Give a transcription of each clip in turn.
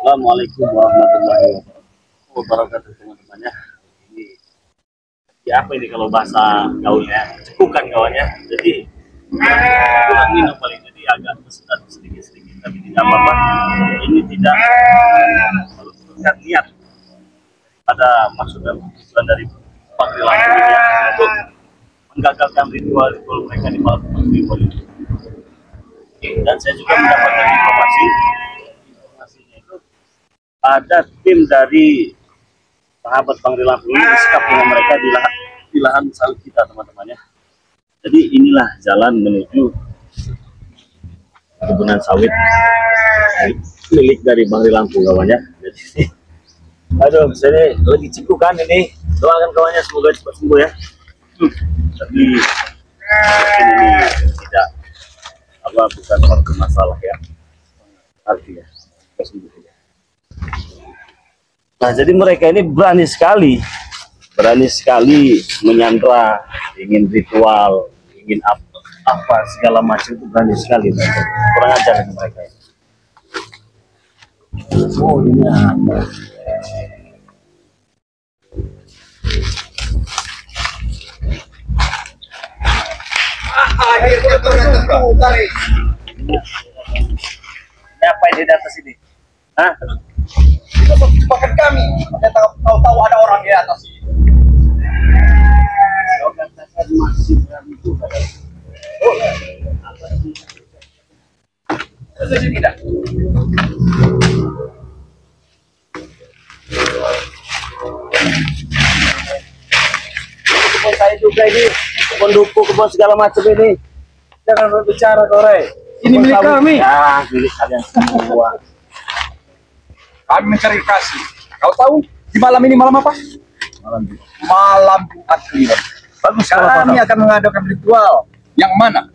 Assalamualaikum warahmatullahi wabarakatuh teman-teman ya. Ini ya apa ini kalau bahasa gaulnya cekukan kawannya. Jadi kurang minum paling jadi agak kesedat sedikit-sedikit tapi tidak apa-apa. Ini tidak meluruskan niat ada maksud dan tujuan dari panggilan ini ya, untuk menggagalkan ritual mereka di malam ritual itu. Dan saya juga mendapatkan informasinya itu ada tim dari sahabat Bang Lampung ini disekap dengan mereka di lahan sawit kita teman-teman ya. Jadi inilah jalan menuju kebunan sawit milik dari Bang Lampung kawannya. Jadi aduh saya lagi ciku kan ini, doakan kawannya semoga cepat sembuh ya. Tapi ini tidak bukan suatu masalah ya, artinya sembuh. Nah jadi mereka ini berani sekali menyandra, ingin ritual, ingin apa segala macam itu berani sekali. Kurang ajar mereka ya. Oh ini apa? Apa ini di atas ini? Hah? Itu jebakan kami. Tahu ada orang di atas ini. Kau katakan masih berani itu pada. Oh, apa sih? Setuju tidak? Kebun saya juga ini, pendukung kebun segala macam ini. Jangan berbicara Kore. Ini milik kami. Ya, milik kalian semua. Kami mencari kasih. Kau tahu di malam ini malam apa? Malam Jumat Kliwon. Bagus. Kami akan mengadakan ritual. Yang mana?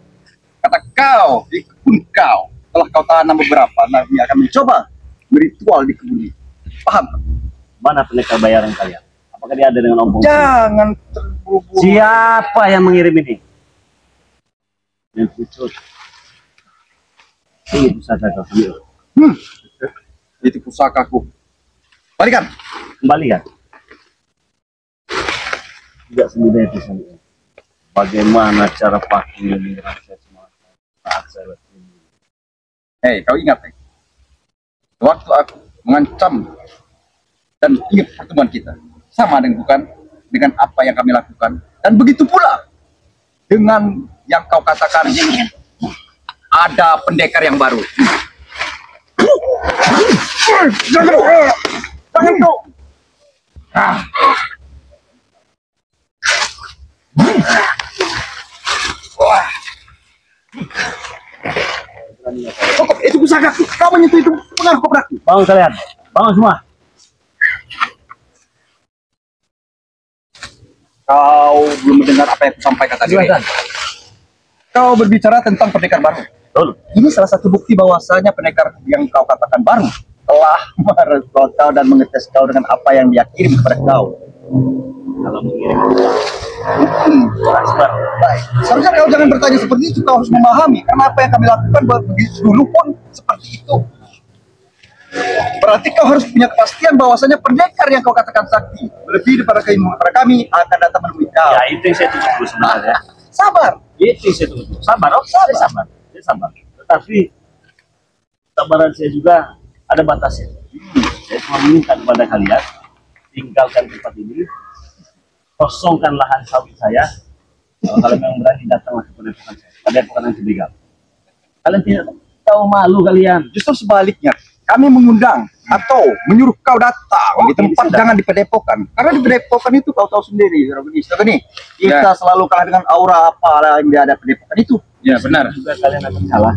Kata kau di kebun kau. Setelah kau tanam beberapa, nanti akan mencoba berritual di kebun ini. Paham? Mana pendekar bayaran kalian? Apakah dia ada dengan Om? Jangan terburu-buru. Siapa yang mengirim ini? Yang pucut. Ini pusaka kau. Itu pusakaku. Balikan. Kembalikan. Tidak semudah itu sendiri. Bagaimana cara pakai ini rasa semacam saat saya ini? Hei, kau ingat waktu aku mengancam dan ingat pertemuan kita sama dengan bukan dengan apa yang kami lakukan, dan begitu pula dengan yang kau katakan ada pendekar yang baru. Jangan kau. Cukup, itu pusaka. Kau menyentuh itu pengaruh keberaki. Bangun kalian, bangun semua. Kau belum mendengar apa yang kusampaikan tadi. Kau berbicara tentang pendekar baru. Betul. Ini salah satu bukti bahwasanya pendekar yang kau katakan baru telah merekrut kau dan mengetes kau dengan apa yang dia kirim kepada kau. Kalau mengirim Transfer. Baik. Seharusnya kau jangan bertanya seperti itu. Kau harus memahami karena apa yang kami lakukan begitu dulu pun seperti itu. Berarti kau harus punya kepastian bahwasanya pendekar yang kau katakan sakti lebih daripada keimanan kepada kami akan datang menemui kau. ya itu yang saya tunggu dulu sebenarnya. Sabar. Itu yang saya tunggu. Sabar, saya sabar. Tetapi kesabaran saya juga ada batasnya. Saya cuma meminta kepada kalian tinggalkan tempat ini, kosongkan lahan sawit saya. Kalau kalian yang berani datanglah ke padepokan saya, padepokan yang ketiga. Kalian tidak tahu malu kalian. Justru sebaliknya, kami mengundang atau menyuruh kau datang di tempat, jangan di padepokan. Karena di padepokan itu kau tahu sendiri, kita selalu kalah dengan aura apa yang dia ada padepokan itu. Ya benar. Juga kalian akan kalah.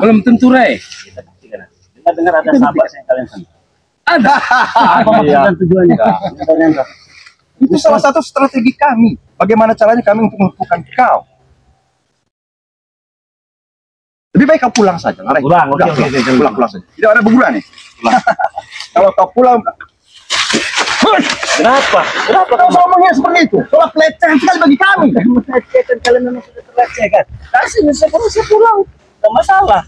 Belum tentu, Rey. Kita buktikan. Dengar ada sahabat yang kalian sama. Ada. Apa maksud tujuannya? Itu salah satu strategi kami. Bagaimana caranya kami untuk mengumpulkan kau. Lebih baik kau pulang saja. Pulang Pulang saja. Tidak ada berguna nih. Kalau kau pulang. Kenapa kau ngomongnya seperti itu? Kalau pelecehan sekali bagi kami. Melecehkan, kalian memang sudah terlecehkan. Kasih, saya pulang. Tidak masalah.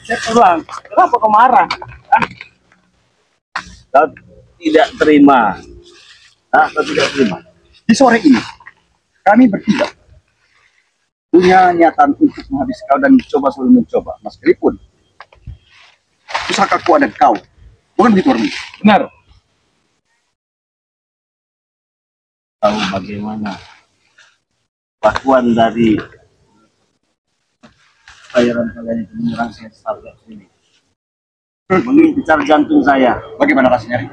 Saya pulang. Kenapa kau marah? Kau tidak terima. Kau tidak terima. Di sore ini, kami bertiga punya niatan untuk menghabisi kau dan mencoba selalu mencoba, meskipun pusakaku ada kau. Bukan begitu, Ormi? Benar. Tahu bagaimana kelakuan dari bayaran kalian itu menyerang saya sampai sini, mengincar jantung saya. Bagaimana rasanya?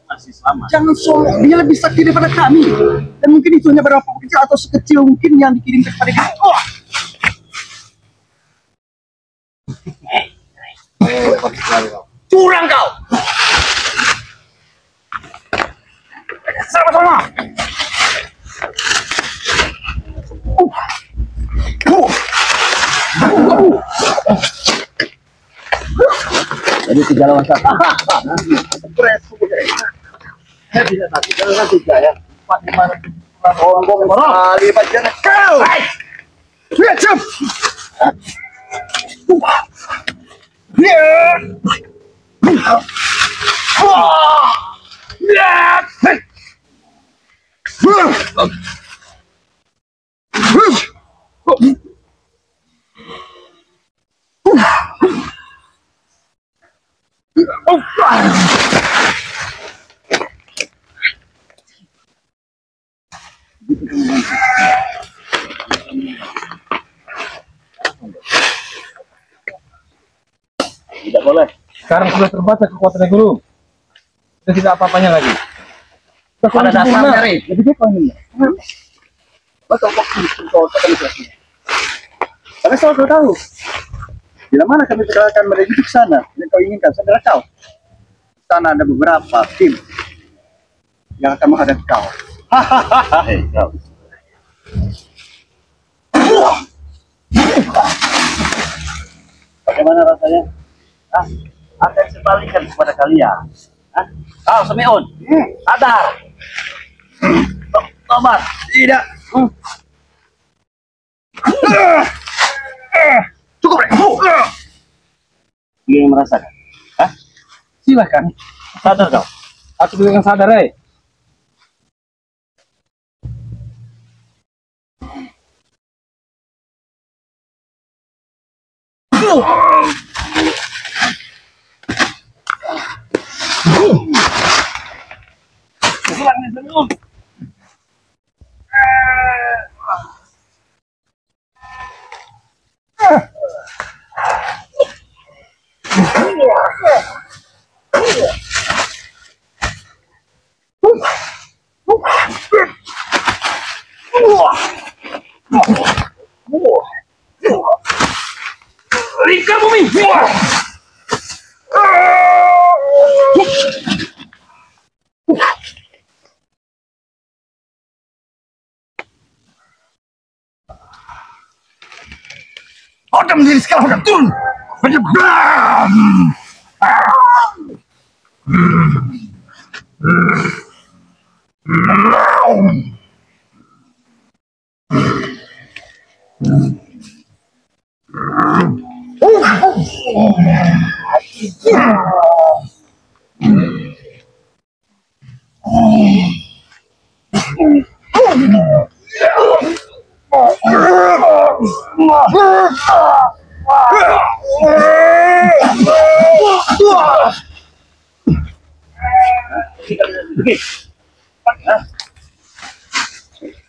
Masih selamat. Jangan sombong, dia lebih sakti daripada kami. Dan mungkin itu hanya berapa kecil atau sekecil mungkin yang dikirimkan kepada kita. Oh! Curang kau! Sama-sama! Jadi 3 lawan 1. Saya bisa tadi kan 3 ya. 4 5 Kali bagian kau! Lihat jam! Tidak boleh. Sekarang sudah terbatas kekuatannya guru. Sudah tidak apa-apanya lagi. Pada dasarnya, Ri. Lebih baik kau ini. Betul, karena soal kau tahu, bila mana kami akan menuju ke sana, yang kau inginkan, saudara kau. Di sana ada beberapa tim yang akan menghadapi kau. Hei, kau. Bagaimana rasanya? Akan sebalikkan kepada kalian. Kau Simeon, sadar. Tobat. Tidak. Cukup, Rek. Dia yang merasakan. Silakan. Sadar kau. Aku juga yang sadar, Rika bumi. Odam diri sekarang udah turun. Menyebar.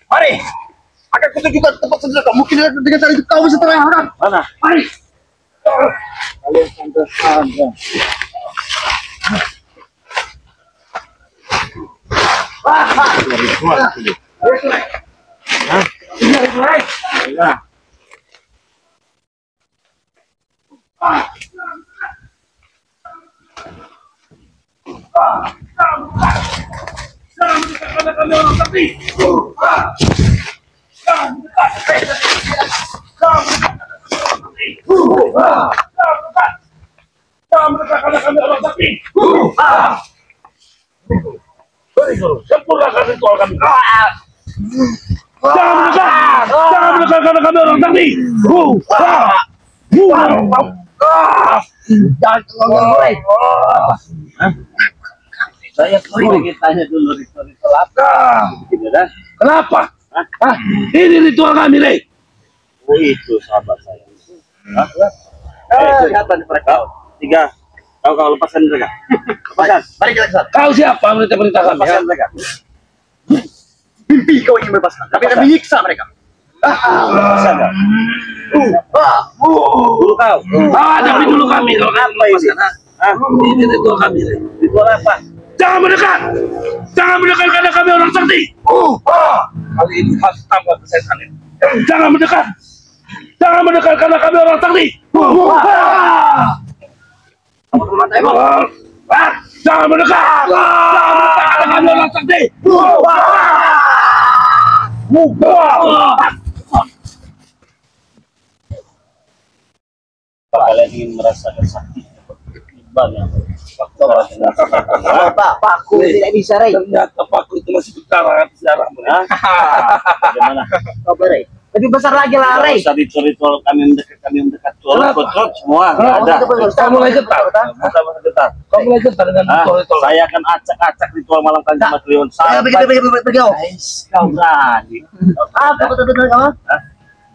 Mari, akan kutunjukkan tempat saudara. Mungkin dengan cara itu kau bisa terang. Mana? Mari. Kalian santai-santai. Sempurnakan ritual kami. Jangan mendekat karena kami orang sakti. Jangan Saya pengen tanya dulu ritual apa? Begini dah. Kenapa? Hah? Ini ritual kami, Rey. Oh itu sahabat saya. Hah? Siapa nih mereka? Tiga. Kau lepaskan mereka. Lepaskan. Mari kita kesana. Kau siapa perintah kami? Lepaskan mereka. Mimpi kau ingin melepaskan, tapi kami menyiksa mereka. Lepaskan kau. Dulu kau. Tapi dulu kami. Kalau Apa ini? ini ritual kami, Rey. Ritual apa? Jangan mendekat! Jangan mendekat karena kami orang sakti! Kali ini harus tambah kesetan ini. Jangan mendekat! Jangan mendekat karena kami orang sakti! Jangan mendekat! Jangan mendekat karena kami orang sakti! Kalian ingin merasakan sakti? Banyak. Paku tidak bisa, Rey. Ternyata paku itu masih bicara sejarah. Bagaimana? Coba, Rey. Lebih besar lagi lah, Rey. Usah ritual kami mendekat. Trot semua nggak ada. Kau mulai getar. Getar. Kau mulai getar dengan ritual. Saya akan acak-acak ritual Malang Tanjung Mas Kliwon. Pergi. Kau berani. Apa betul-betul kamu?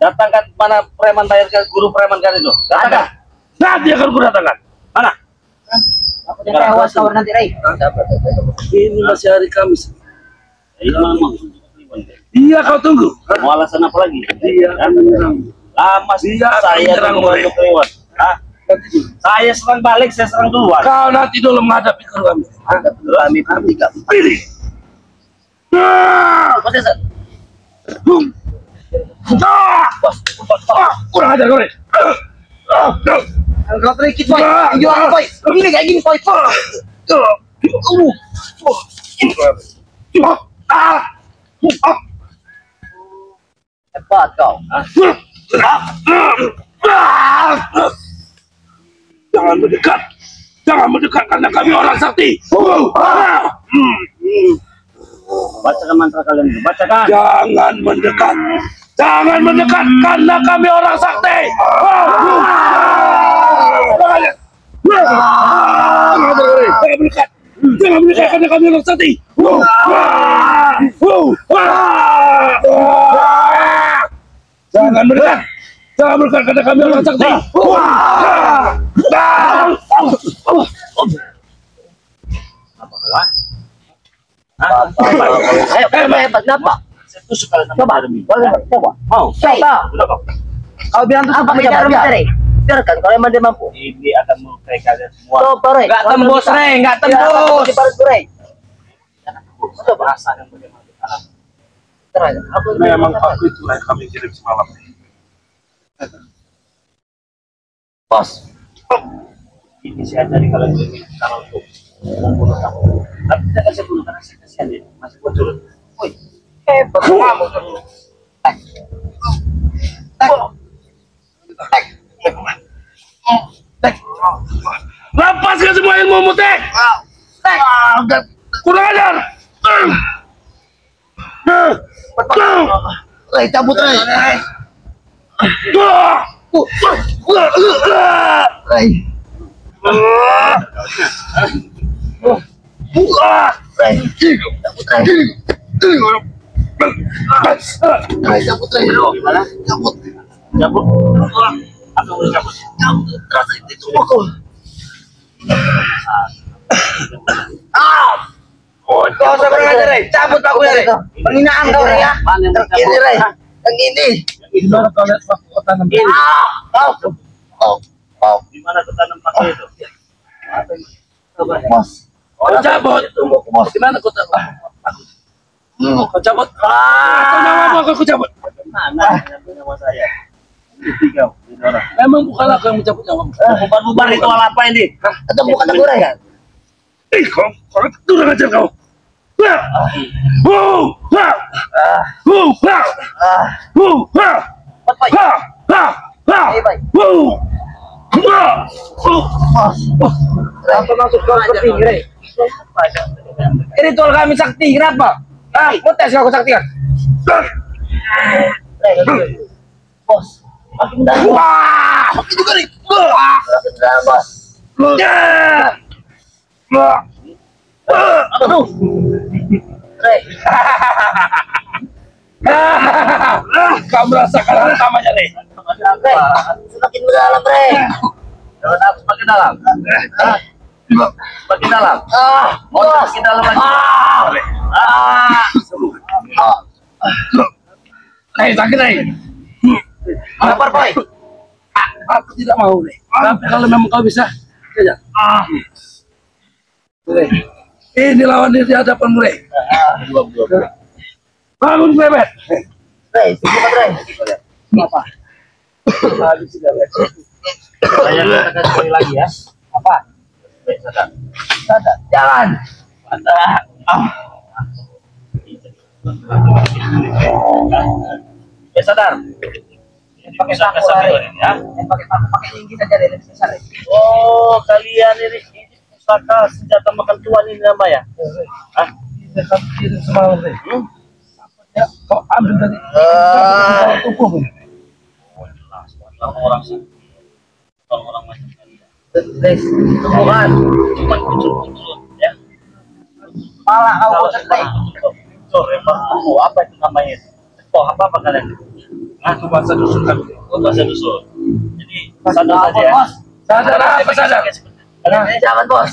Datangkan mana preman tayar guru preman kan itu? Datangkan. Nanti akan kudatangkan. Mana? Aku udah tewas kau nanti, Rey. Ini masih hari Kamis. Ini memang. Iya, kau tunggu. Mau alasan apa lagi? Iya. Lama sih saya menyerang Tanjung Kliwon. Saya serang balik, saya serang duluan. Kau nanti dulu menghadapi kami. Kami bertiga. Pilih. Kurang ajar kau, Rey. Kau terikit, Boy. Jual, Boy. Begini kayak gini, Boy. Hebat kau. Jangan mendekat. Jangan mendekat karena kami orang sakti. Bacakan mantra kalian itu. Bacakan. Jangan mendekat. Jangan mendekat karena kami orang sakti. Jangan mendekat. Jangan mendekat karena kami orang sakti. Jangan mendekat. Jangan mendekat karena kami orang sakti. Ayo, hebat. Kenapa? Saya tusuk kalian sama Coba. Jeremy. Coba. Mau? Coba. Udah kok. Kau bilang tuh apa biar, Rey? Biarkan kalau emang dia mampu. Ini akan melukai kalian semua. Coba, Rey. Nggak tembus, Rey, nggak tembus. Rey. Coba rasakan bagaimana. Terakhir. Aku Memang aku itu yang kami kirim semalam. Bos. Ini saya dari kalian ini kalau untuk membunuh kamu. Tapi tidak kasih bunuh karena saya kasihan dia masih bocor. Woi, Hebat kamu. Lepaskan semua ilmu Tek. Kurang ajar. Rey, cabut, Rey. Rey. Cabut, Rey. gimana? Cabut. Cabut. Apa mau cabut? Cabut. Rasa itu pukul. Kau seberang aja, Rey. Cabut pakunya, Rey. Penghinaan kau, Rey, ya. Mana yang Yang ini, Rey. Yang ini. Gimana kau lihat waktu tanam? Gimana ketanam pakai itu? Bos. Kau cabut. Bos. Gimana kau cabut? Kau cabut. Kau nyawa apa kau cabut? Mana nyawa saya? Tiga orang. Memang bukan aku yang mencabut nyawa. Bubar ritual apa ini? Atau bukan aku, Rey? Kau kurang ajar kau. Apa maksud kau seperti ini, Rey? Ini ritual kami sakti, kenapa? Mau tes kau kesaktian? Bos. Makin dalam, Bos. Makin juga nih. Makin dalam, Bos. Aduh. Rey. Kamu merasakan hantamannya, Rey. Rey, semakin mendalam, Rey. Semakin dalam. Semakin dalam. Mau semakin dalam lagi. Rey, sakit, Rey. Lapar, Boy. Aku tidak mau, Rey. Tapi kalau memang kau bisa, saja. Rey. Ini lawan di hadapan, Rey. Bangun, bebek. Rey, cepat, Rey. Apa? Habis sudah, Rey. Saya katakan sekali lagi ya. Apa? Sadar. Sadar. Jalan. Sadar. Pakai Bisa paku, sambil Rey. ini ya. Pakai paku, pakai tinggi saja, Rey. Lebih besar, Rey. Oh, kalian ini pusaka senjata makan tuan ini nama ya? Hah? Kita kirim semalam, Rey. Ya, kau ambil dari tubuh, Rey. Oh, jelas. Orang sih. Orang macam kalian. Rey, tumbuhan. Cuma kucur-kucur ya. Malah kau bosan, Rey. Kucur, apa itu namanya? Oh, apa kalian? Itu bahasa dusun kan. Oh, bahasa dusun. Jadi sadar saja ya. Bos. Sadar apa sadar? Jangan, Bos.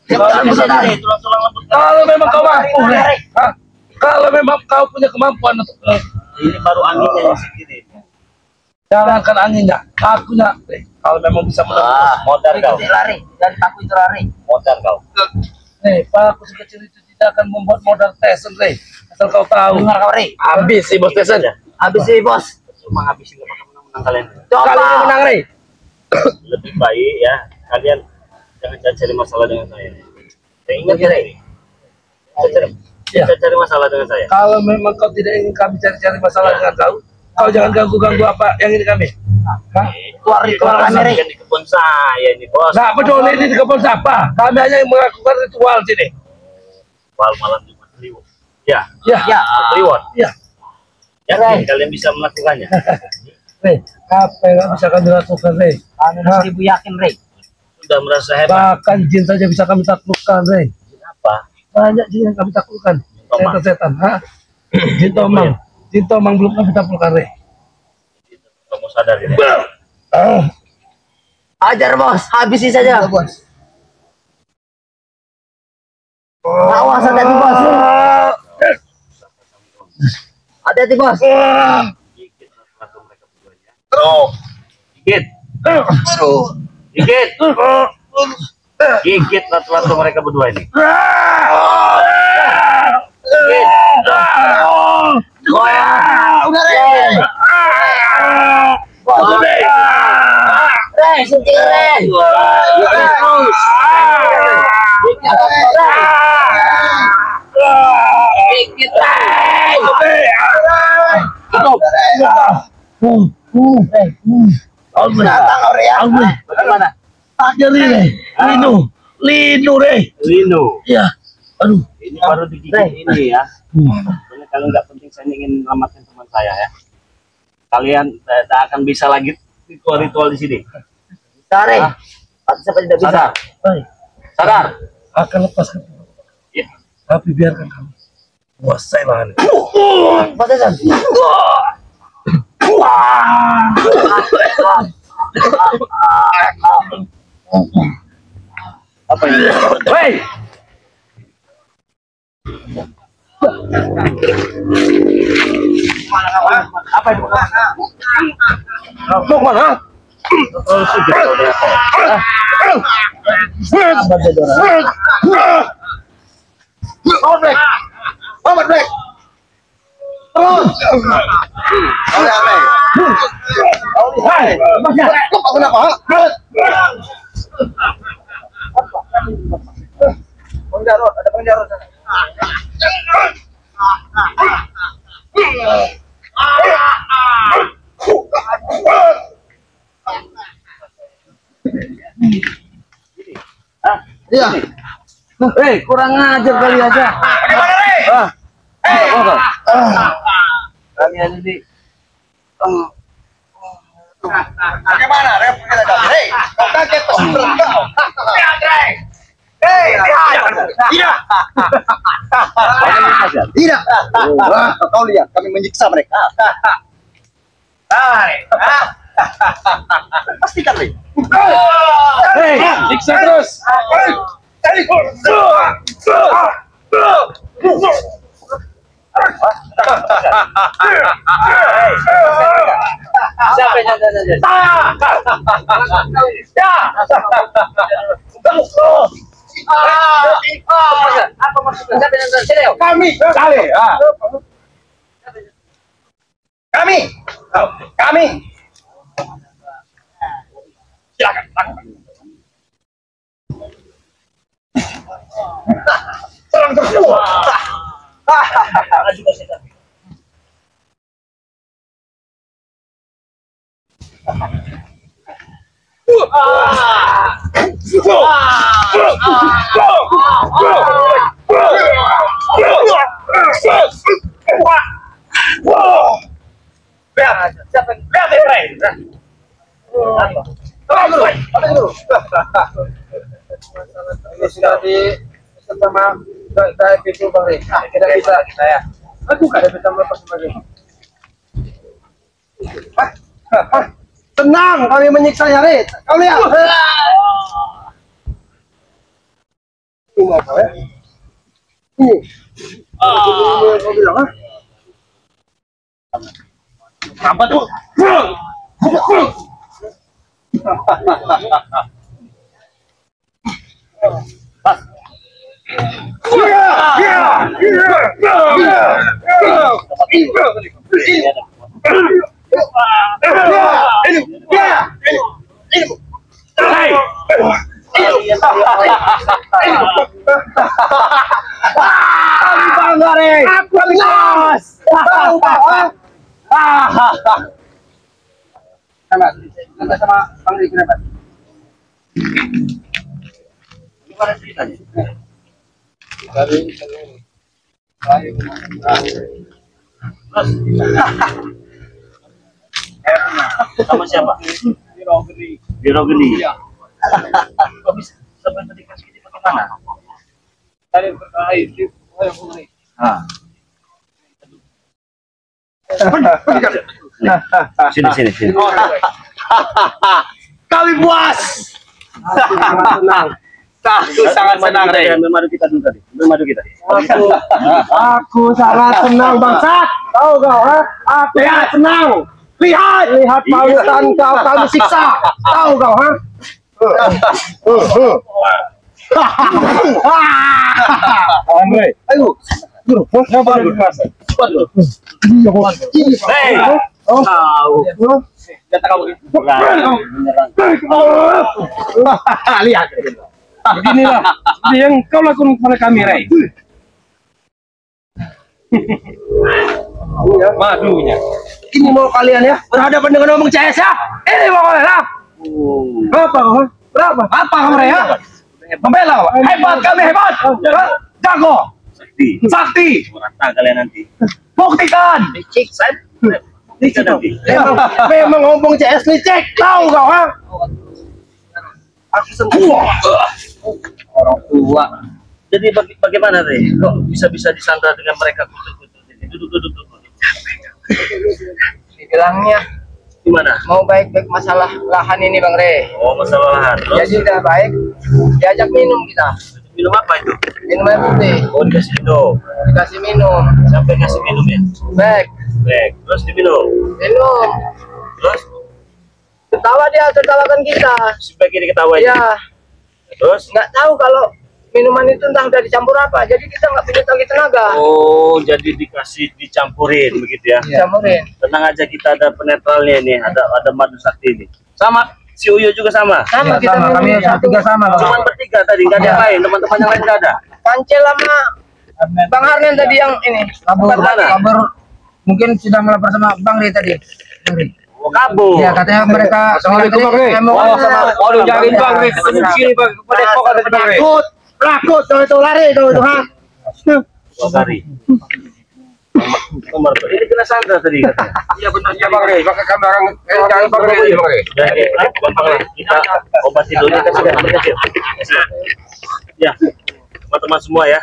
Jangan sadar deh, tulang-tulang lembut. Kalau memang kau mampu, Rey. Hah? Kalau memang kau punya kemampuan untuk Ini baru anginnya yang sendiri. jangankan anginnya, akunya, Rey. Kalau memang bisa menembus. Modal kau. Ikuti lari. Dari paku itu lari. Modal kau. Rey, paku sekecil itu tidak akan membuat modal Tyson, Rey. Asal kau tahu. Dengar kau, Rey. Habis si bos Tyson. Habis sih, Bos. Cuma habisin gak bakal menang kalian. Kali ini menang, Rey. Lebih baik ya kalian jangan cari masalah dengan saya. Saya ingat ya, Rey. Saya cari masalah dengan saya. Kalau memang kau tidak ingin kami cari-cari masalah dengan kau jangan ganggu-ganggu apa yang ini kami. Hah? Keluar kami, Rey. Kan di kebun saya ini, Bos. Nah, peduli ini di kebun siapa? Kami hanya yang melakukan ritual sini. Malam Jumat Kliwon. Ya, Ya, Ya. Kliwon. ya. Yakin kalian bisa melakukannya? Rey, apa yang bisa kami lakukan, Rey? Kami seribu yakin, Rey. Sudah merasa hebat. Bahkan jin saja bisa kami taklukkan, Rey. Apa? Banyak jin yang kami taklukkan. Tomang. Setan-setan, ha? Jin Tomang. Jin Tomang belum kami taklukkan, Rey. Kamu sadar ya? Ajar, Bos. Habisi saja. Bos. Awas, hati-hati, Bos. Hati-hati, Bos. Dikit rata mereka berdua ya. Dikit. Dikit. Gigit rata-rata mereka berdua ini. Gigit. Udah, Rey. Bos. Rey, suntik, Rey. Terus. Dikit, Rey. Datang, Rey, ya. Bagaimana? Ajar Rey. Lino, Rey. Lino. Iya. Aduh. Ini baru digigit ini ya. Soalnya kalau nggak penting saya ingin menyelamatkan teman saya ya. Kalian tidak akan bisa lagi ritual di sini. Bisa, Rey. Siapa tidak bisa? Sadar. Rey, Sadar. akan lepaskan. Ya. Tapi biarkan kami kuasai lahan. Bos Tyson. Apa ini? Hei! Apa itu? Mau kemana? Oh, sudah. Black. Muhammad Black. Terus. Oleh, oleh. Hei! Kok kenapa? Bang Jarod, ada Bang Jarod. Iya. Hei, kurang ajar kali aja. Kalian ini. Bagaimana? Hei, kau kaget tuh. Hei, lihat. Tidak. Tidak. Wah, kau lihat kami menyiksa mereka. Pastikan, Rey. Hei, siksa terus. Siapa yang nyanyi? Apa maksudnya? Siapa yang nyanyi? Kami. Kali. Kami. Silakan. Serang terus. Ini sudah di sama dari pintu Bang Rey. Tidak bisa saya. Aku kan ada tambah pas Bang Rey. Tenang, kami menyiksa Rey. Kau lihat. Ini apa ya? Ini. Kau bilang ah? Apa tuh? Kenapa sama Bang Rey kenapa? Gimana ceritanya? Sama siapa? Biro Geni. Kok bisa sampai tadi kasih ini bagaimana? Dari berkait di Sini. Kami puas. Aku sangat senang Rey. Madu kita dulu tadi. Madu kita. Aku sangat senang bangsat. Tahu kau, ha? Aku sangat senang. Lihat pausan kau kami siksa. Tahu kau, ha? Andre. Ayo. Hei. Tahu. Kata kamu Lihat. Beginilah yang kau lakukan kepada kami, Rey. Madunya. Ini mau kalian ya berhadapan dengan omong CS ya? Ini mau kalian ya? Apa? Berapa? Apa kamu ya? Membela, hebat kami hebat. Jago, sakti. Rata kalian nanti. Buktikan. cik saya. Buktikan nanti. Memang ngomong CS licik, tahu kau ha? Aku semua Orang tua. Jadi bagaimana Rey? Kok bisa disandra dengan mereka? Duduk. Dibilangnya Gimana? mau baik-baik masalah lahan ini Bang Rey. Oh, masalah lahan. Terus Jadi udah baik, diajak minum kita. minum apa itu? Minum air putih, Oh, dikasih minum. dikasih minum, Sampai kasih minum ya? baik, Baik. Terus diminum. minum. Terus Tertawa dia, tertawakan kita. supaya kiri ketawa Ya, Terus nggak tahu kalau minuman itu entah udah dicampur apa. Jadi kita nggak punya lagi tenaga. oh, jadi dicampurin begitu ya? Campurin. Tenang aja, kita ada penetralnya ini, ada madu sakti ini. Sama si Uyo juga sama. Sama kita minum kami satu. tiga sama. Cuman bertiga tadi, nggak ada yang lain. Teman-teman yang lain nggak ada. Pancel sama Bang Harnian tadi yang ini. Kabur. Mungkin sudah melapor sama Bang Rey tadi. Bang Rey. Oh, kabur. Ya katanya mereka. Assalamualaikum, Bang Rey. Waduh, jangan Bang Rey ketemu sini Bang. Pada kok ada Bang Rey. Takut kalau itu lari itu ha. Oh, Gari. Nomor ini kena sandra tadi katanya. Iya benar ya Bang Rey. Maka kami orang jangan Bang Rey, Bang Rey. Jadi, kita obati dulu kasih. Ya. teman-teman semua ya.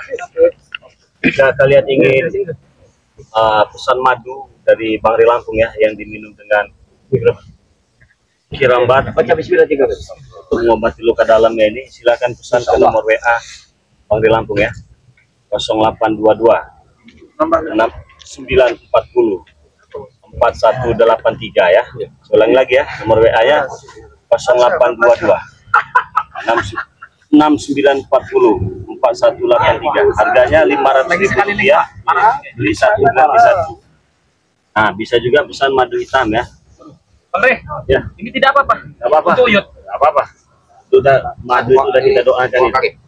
Jika kalian ingin pesan madu dari Bang Ri Lampung ya, yang diminum dengan kirambat untuk mengobati luka dalamnya ini, silakan pesan ke nomor WA Bang Ri Lampung ya, 0822 6940 4183 ya. Ulangi lagi ya, nomor WA nya 0822 6940 4183. Harganya Rp500.000, beli satu gratis satu. Nah, bisa juga pesan madu hitam ya. Bang Re, Ya, ini tidak apa-apa. nggak apa-apa. Itu uyut. Nggak apa-apa. Sudah madu itu sudah kita doakan itu.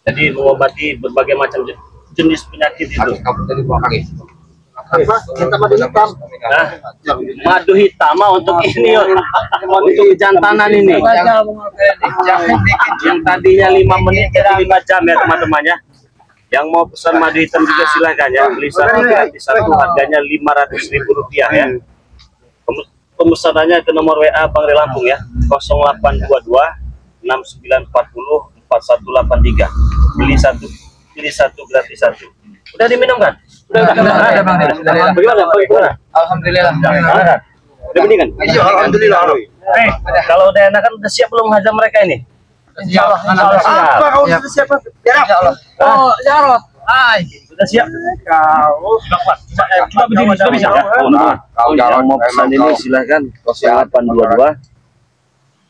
Jadi mengobati berbagai macam jenis penyakit itu. Madu hitam. Nah, madu hitam mah untuk ini ya, untuk kejantanan ini. Yang tadinya 5 menit jadi 5 jam ya teman-temannya. Yang mau pesan madu hitam juga silahkan ya, beli satu gratis satu, harganya Rp500.000 ya. Pemesanannya ke nomor WA Bang Ri Lampung ya, 0822 6940 4183. Beli satu gratis satu. Udah diminum kan? Udah. Bagaimana? Alhamdulillah. Udah mendingan? Iya, alhamdulillah. Kalau udah enakan udah siap belum hajar mereka ini? Insyaallah. Siap. Kau sudah siap? Insyaallah. Oh, jarot. Sudah siap? Kau Sudah kuat. Coba berdiri, sudah bisa. Kau Yang mau pesan ini silahkan 0822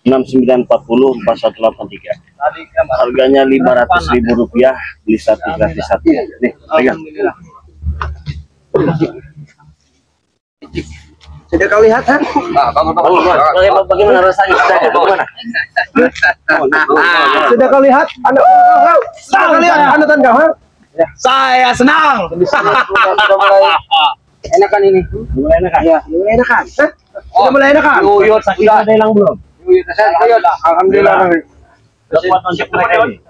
6940 4183. Harganya Rp500.000, beli satu gratis satu. Nih, pegang. sudah kau lihat kan? Bagaimana rasanya? Bagaimana? Sudah kau lihat? Sudah kau lihat anutan kau? Saya senang. Enakan ini. Mulai enakan? Ya, mulai enakan. Sudah mulai enakan? Uyut sakit ada hilang belum? Alhamdulillah. Udah kuat untuk mereka ini.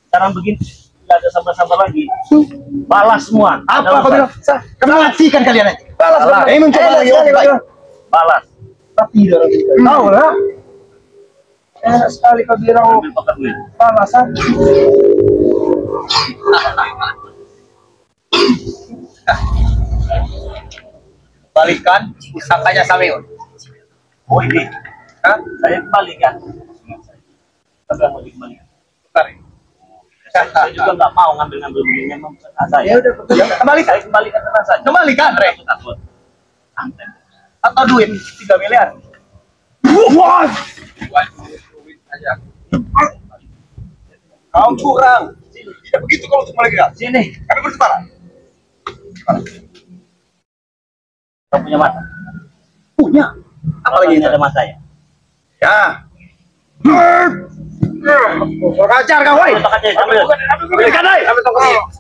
Sekarang begini, tidak ada sabar-sabar lagi. Balas semua. Apa kau bilang? Kamu matikan kalian nanti. Balas. Ini mencoba lagi. Balas. Tapi tahu lah. Enak sekali kau bilang Ambil paket duit. balasan. Balikan pusakanya Sameun. Oh ini. Hah? Saya kembalikan. Tapi mau dikembalikan. Saya juga nggak mau ngambil begini, memang saya. Ya udah, kembalikan. Saya kembalikan tenang saja. Kembalikan, Re. Aku takut. Santai. Atau duit 3 miliar. Wah. Kau curang. Tidak begitu kalau untuk mereka. Sini. Kami bersepakat. Kau punya mata? Punya. Apalagi ada matanya? Ya. Ajar kau, woi. Untuk aja, ambil. Berikan, woi. Ambil tongkrong.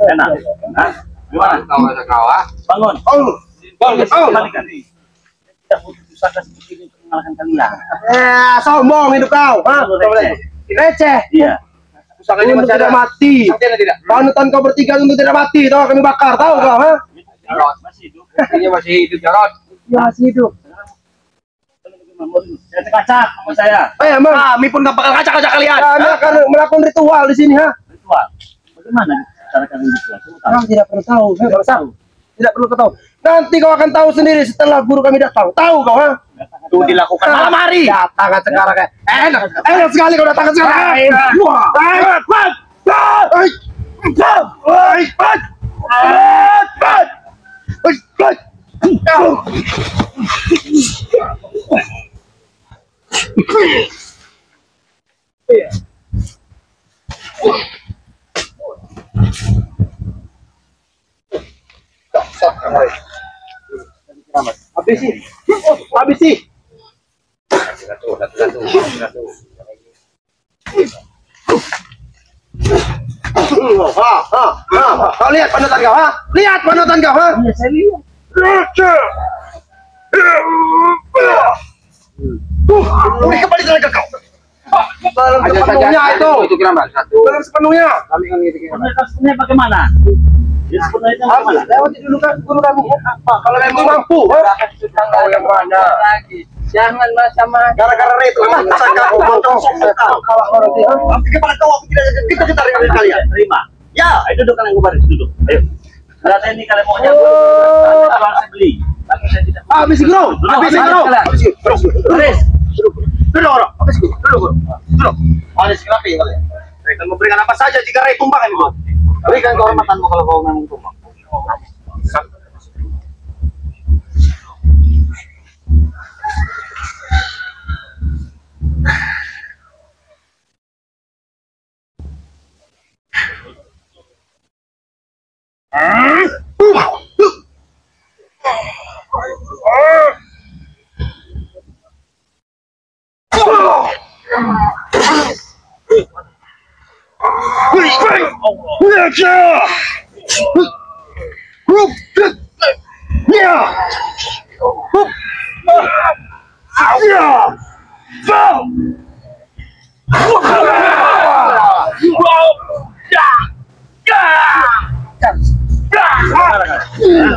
Enak. Hah? Gimana? Bangun. Kembalikan. Tidak butuh usaha seperti ini untuk mengalahkan kalian. Sombong hidup kau. Hah? Receh. Iya. Pusakanya untuk tidak mati. Panutan kau bertiga untuk tidak mati. Tahu kami bakar. Tahu kau, ha? Masih hidup. Ini masih hidup, Jarot. Ya, masih hidup. Saya terkacak sama saya. Emang kami pun gak bakal kacak-kacak kalian. Kami akan melakukan ritual di sini, ha? Ritual. Bagaimana cara kalian ritual? Kau tidak perlu tahu. Tidak perlu tahu. Nanti kau akan tahu sendiri setelah guru kami datang. Tahu kau, ha? Itu dilakukan malam hari. Datangan sekarang, enak sekali kau datang sekarang. Habisi. Kau lihat panutan kau, ha? Lihat panutan kau, ha? Iya, saya lihat. Udah kembali tenaga kau. Belum sepenuhnya itu. Belum sepenuhnya. Sebenarnya bagaimana? Ya, sebenarnya bagaimana? Lewati dulu kan guru kamu. Kalau kamu mampu, kau yang mana? Jangan sama Gara-gara itu saya kalau orang dia. Kepala kau aku tidak kita dengan kalian. Terima. Ya. Ayo duduk kalian baris duduk. Ayo. Kalau ini kalian mau nyambut, saya beli. Tapi saya tidak. Habis bro. Habis bro. Terus. Duduk orang. Habis duduk. Duduk. Habis kenapa ya kalian? Mereka memberikan apa saja jika Rai tumbang ini. Berikan kehormatanmu kalau kau memang tumbang.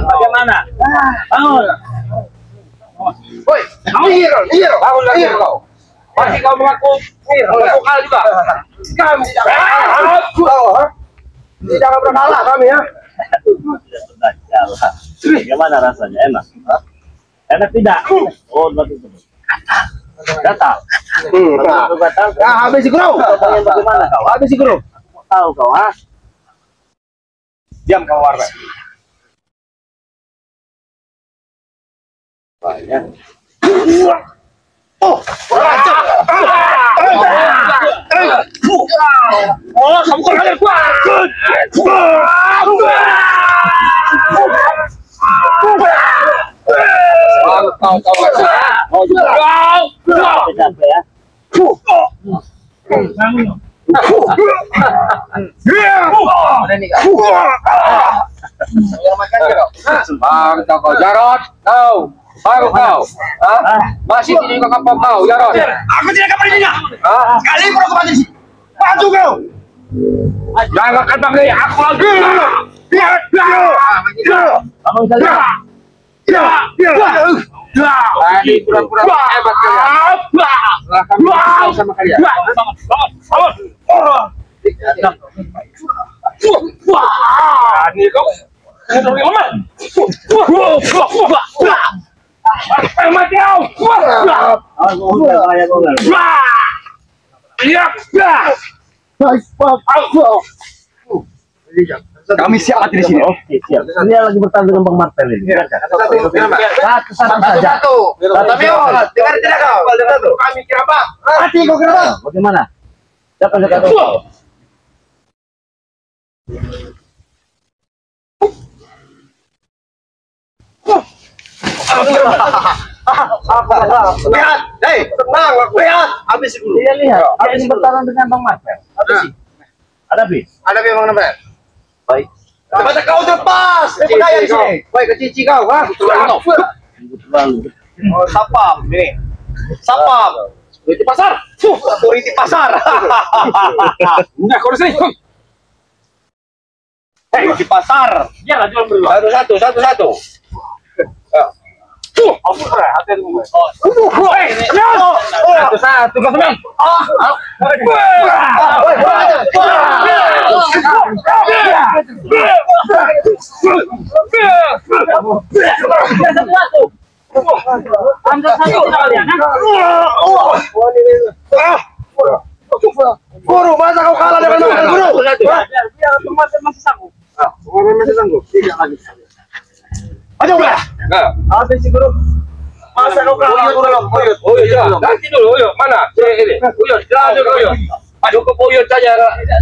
Bagaimana? Bangun. Woi, iya, bangun lagi kau. Masih kau mengaku kalah juga. Kami tidak berkalah kami ya. Bagaimana rasanya? Enak? Enak tidak? Oh, betul. Gatal. Habis guru. Bagaimana kau? Habis guru. Tahu kau, ha? Diam kau warga. Banyak. Oh, rancang. Oh, kamu kau ada kuat. Capek ya? Bang, kau Jarot, kau. Baru kau, masih tidak kapal kau, Jarot. Aku tidak akan perginya. Sekali pun aku mati. Maju kau. Jangan akan panggil aku lagi. Bangun kalian. Tadi pura-pura hebat kalian. Setelah kami beritahu sama kalian. Ini kau. Mati kau. Kami siap mati di sini. Oke, siap. Ini lagi bertanding dengan Bang Martel ini. Satu saja. Tapi dengar tidak kau? Kami kira apa? Mati kau kira apa? Bagaimana? Siapa yang kata? Lihat, hei, tenang, lihat. Habis dulu. Iya lihat. Ada yang bertarung dengan Bang Martel. Ada bi? Ada memang namanya. Baik. Cepat kau terlepas. Percaya di sini. Woi, kecici kau, ha? Oh, sapam nih. Sapam. Security pasar. Security pasar. Enggak, kau di sini. Security pasar. Ya, jual berdua. Satu. Satu, kau senang. Guru, masa kau kalah dengan guru? Masih sanggup. Masih sanggup. Tidak lagi. Ayo udah. Habis guru. Masa kau kalah guru? Uyut, ya. Nanti dulu, Uyut. Mana? Ini. Uyut, jalan juga, Uyut. Aduh, ke Uyut saja. Ajar,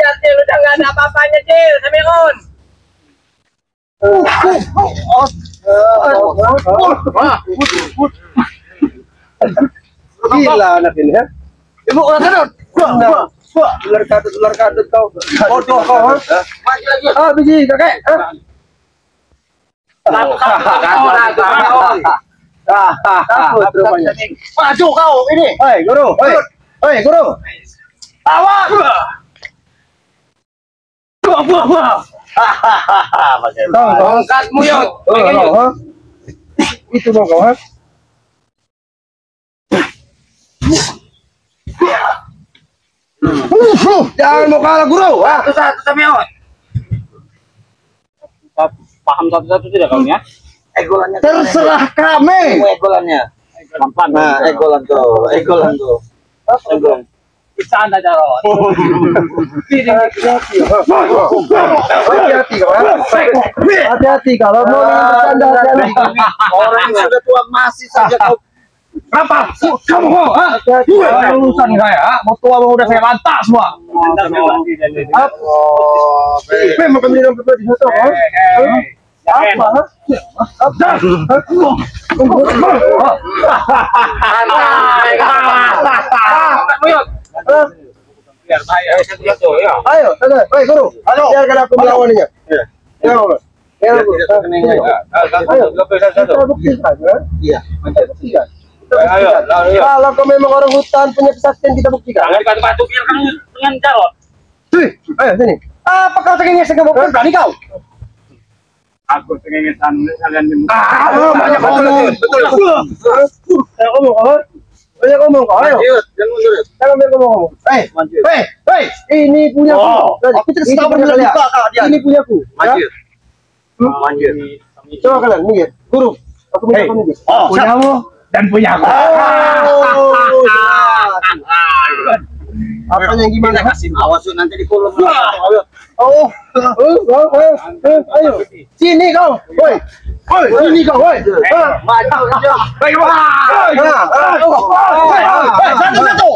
Cil, udah nggak ada apa-apanya, Cil, Samiun. Gila anak ini ya. Ibu ular kadut. Ular kadut kau. Bodoh kau. Mati lagi. Biji kakek. Maju kau ini. Hei guru. Hei guru. Awas. Tongkatmu yuk. Itu dong kau. Jangan mau kalah guru. Satu-satu sama Yon. Paham satu-satu tidak kau ya? Egolannya. Terserah kami. Egolannya. Gampang. Nah, egolan tuh. Egolan tuh. Egolan. Bercanda Jarot. Hati-hati kau. Hati-hati kalau mau bercanda. Orang yang sudah tua masih saja kau. Apa? Kamu mau? Urusan saya, mau tua mau udah saya lantak semua. Memang kami dalam berbeda di situ. Apa? Ayo, hei guru, biarkan aku melawannya. Ya Allah. Ya Allah. Ayo, kita buktikan ya. Iya. Kalau kau memang orang hutan punya kesaktian kita buktikan. Jangan dibantu biar kamu dengan Jarot. Ayo sini. Apa kau tengah segala kau berani kau? Aku pengen kalian Banyak ngomong. Betul. Saya ngomong kau. Banyak ngomong kau. Ayo. Jangan biar ngomong. Hei, ini punya aku. Kita sudah punya dia. Ini punya aku. Manjir. Coba kalian minggir. Guru, aku minta kamu minggir. Punyamu dan punyaku. Apanya gimana? Awas nanti di kolom. Ayo. Sini kau. Woi. Sini kau, woi. Satu-satu.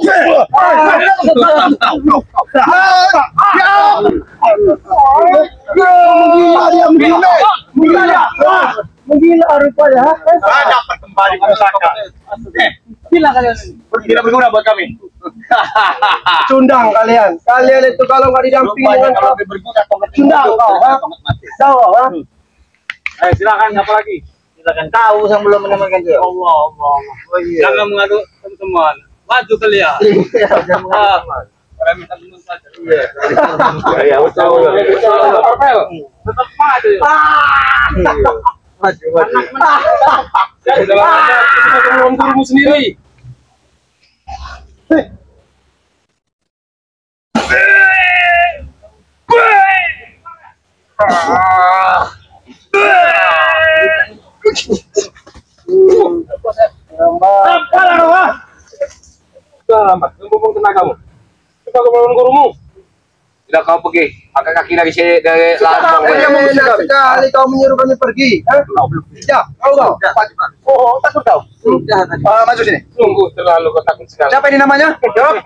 Menggila rupanya. dapat kembali pusaka. Gila kalian. Tidak berguna buat kami. Cundang kalian. Kalian itu kalau nggak didampingi dengan kau, cundang kau, ha? Tahu, ha? Ayo silakan apa lagi? Silakan kau yang belum menemukan dia. Allah. Jangan mengadu teman-teman. Maju kalian. Orang minta teman saja. Ya, betul. Tetap maju. Maju. Jadi dalam ada gurumu sendiri. Selamat, membumbung tenagamu. Coba kau melawan gurumu. Tidak kau pergi, angkat kaki dari sini dari lambung. Enak sekali kau menyuruh kami pergi. Ya, kau. Oh, takut kau. Maju sini. Sungguh terlalu kau takut sekali. Siapa ini namanya? Jawab.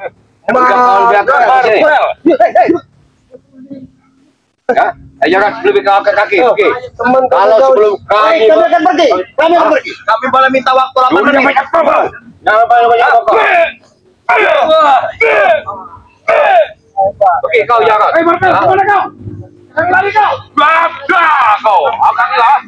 Ya, jangan lebih kau angkat kaki. Oke. Teman Kalau sebelum kami akan pergi. Kami akan pergi. kami boleh minta waktu 8 menit. Jangan banyak pokok. Oke, kau jangan. Marvel, kemana kau? Jangan lari kau. Kau, angkatlah.